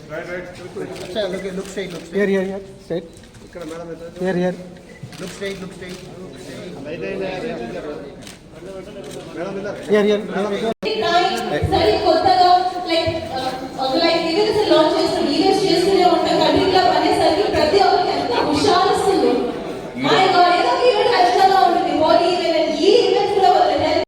अच्छा look straight Here. Straight. Here. look straight Here. సరే కొత్తగా లైక్ లైక్ ఏదైతే లాంచ్ చేసిన ఈవెంట్స్ చేస్తూనే ఉంటాం కల్చరల్ అనేసరికి ప్రతి ఒక్కరికి ఎంత ఉషారిస్తుంది మై గాడ్ ఏదో ఈవెంట్ ఖచ్చితంగా ఉంటుంది బాడీ ఈవెంట్ ఈ ఈవెంట్ కూడా వదిలేదు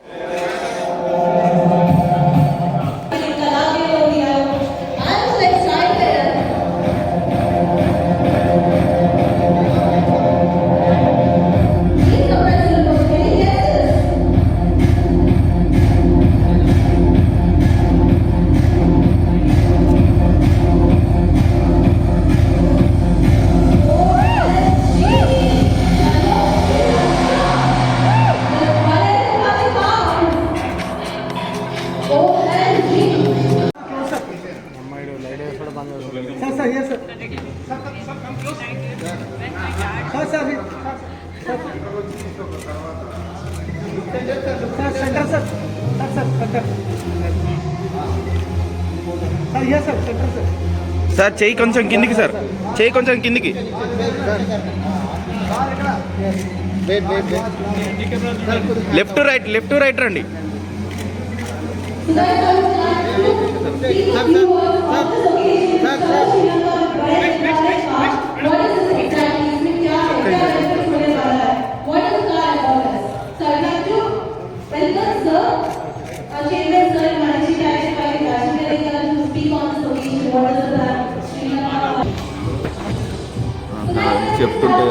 సార్ చెయ్యి కొంచెం కిందికి సార్ చెయ్యి కొంచెం కిందికి లెఫ్ట్ రైట్ రండి చెప్తుంటే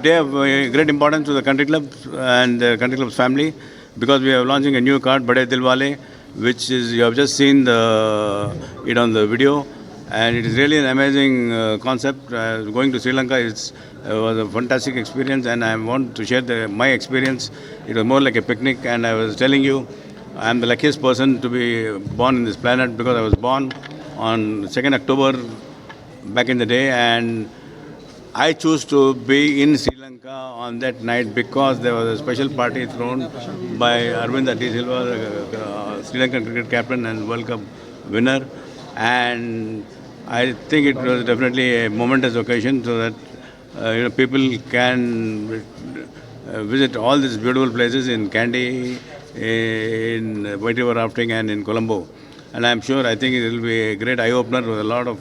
day of great importance to the country club and the country club's family, because we are launching a new card, Bade Dilwale, which is, you have just seen it on the video, and it is really an amazing concept. Going to Sri Lanka was a fantastic experience, and I want to share my experience. It was more like a picnic, and I was telling you, I am the luckiest person to be born in this planet, because I was born on 2nd October back in the day, and I chose to be in Sri Lanka on that night because there was a special party thrown by Arvind Ati Silva, Sri Lankan cricket captain and World Cup winner, and I think it was definitely a momentous occasion, so that people can visit all these beautiful places in Kandy, in White River rafting, and in Colombo. And I think it will be a great eye-opener with a lot of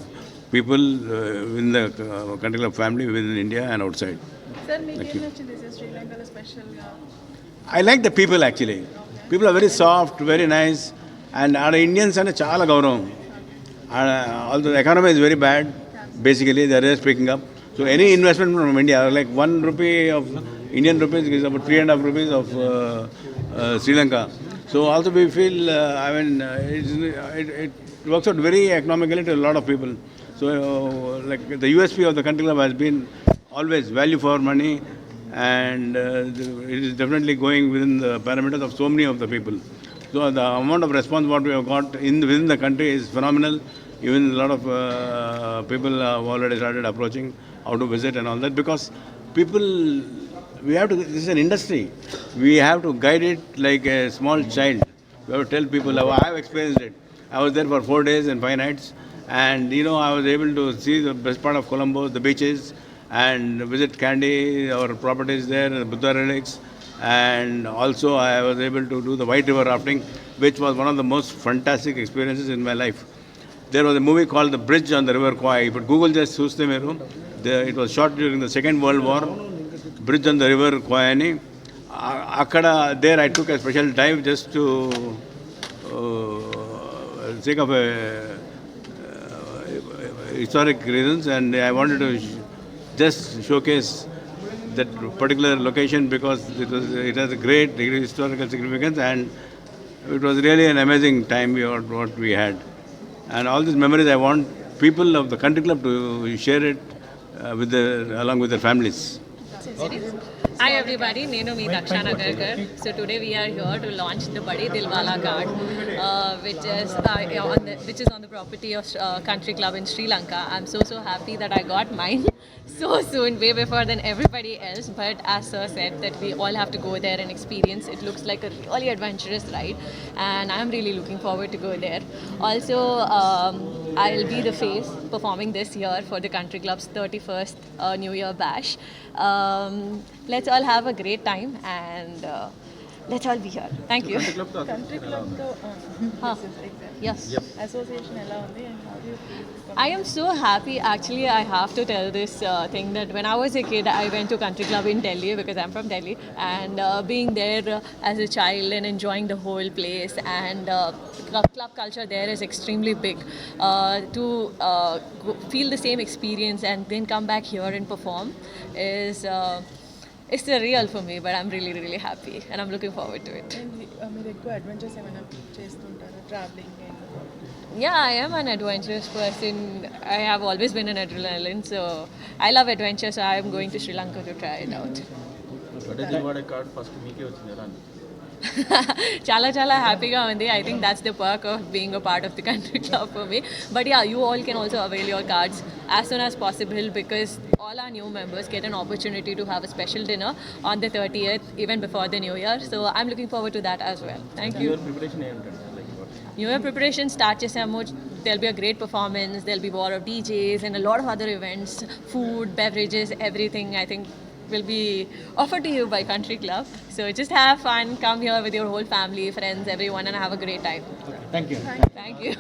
people in the country club family within India and outside. Sir, make Sri Lanka special. I like the people actually. People are very soft, very nice, and our Indians are chala gauram. Although the economy is very bad, basically they are just picking up. So any investment from India, like 1 rupee of Indian rupees is about 3.5 rupees of Sri Lanka. So also we feel, it works out very economically to a lot of people. So like the USP of the country club has been always value for money, and it is definitely going within the parameters of so many of the people. So the amount of response what we have got within the country is phenomenal. Even a lot of people have already started approaching how to visit and all that, because people, this is an industry. We have to guide it like a small child. We have to tell people, I have experienced it. I was there for 4 days and 5 nights. And I was able to see the best part of Colombo, the beaches, and visit Kandy, our properties there, the Buddha relics. And also I was able to do the White River rafting, which was one of the most fantastic experiences in my life. There was a movie called The Bridge on the River Kwai, but Google just suste meru. It was shot during the Second World War, Bridge on the River Kwai. There I took a special dive just to sake of historic reasons, and I wanted to just showcase that particular location because it has a great historical significance, and it was really an amazing time what we had. And all these memories, I want people of the country club to share it along with their families. Hi everybody, Nenu me Daksha Nagarkar. So today we are here to launch the Bade Dilwale card, which is on the property of Country Club in Sri Lanka. I'm so happy that I got mine so soon, way before than everybody else. But as Sir said, that we all have to go there and experience. It looks like a really adventurous ride, and I'm really looking forward to go there. Also, I'll be the face performing this year for the Country Club's 31st New Year Bash. Let's all have a great time, and let's all be here. Thank you. Country Club Yes. Association and how do you feel? I am so happy. Actually, I have to tell this thing that when I was a kid, I went to Country Club in Delhi because I'm from Delhi, and being there as a child and enjoying the whole place, and club culture there is extremely big. To feel the same experience and then come back here and perform is it's surreal for me, but I'm really happy and I'm looking forward to it. మీరు ఎక్కువ adventures ఏమైనా చేస్తుంటారా travelling? Yeah, I am an adventurous person. I have always been an adrenaline, so I love adventure, so I am going to Sri Lanka to try it out. Chala happyga undi. I think that's the perk of being a part of the country club for me. But yeah, you all can also avail your cards as soon as possible, because all our new members get an opportunity to have a special dinner on the 30th, even before the New Year. So I'm looking forward to that as well. Thank you. New Year preparation starts chesamo. There'll be a great performance. There'll be war of DJs and a lot of other events, food, beverages, everything. I think will be offered to you by Country Club. So just have fun, come here with your whole family, friends, everyone, and have a great time. Thank you. Thank you.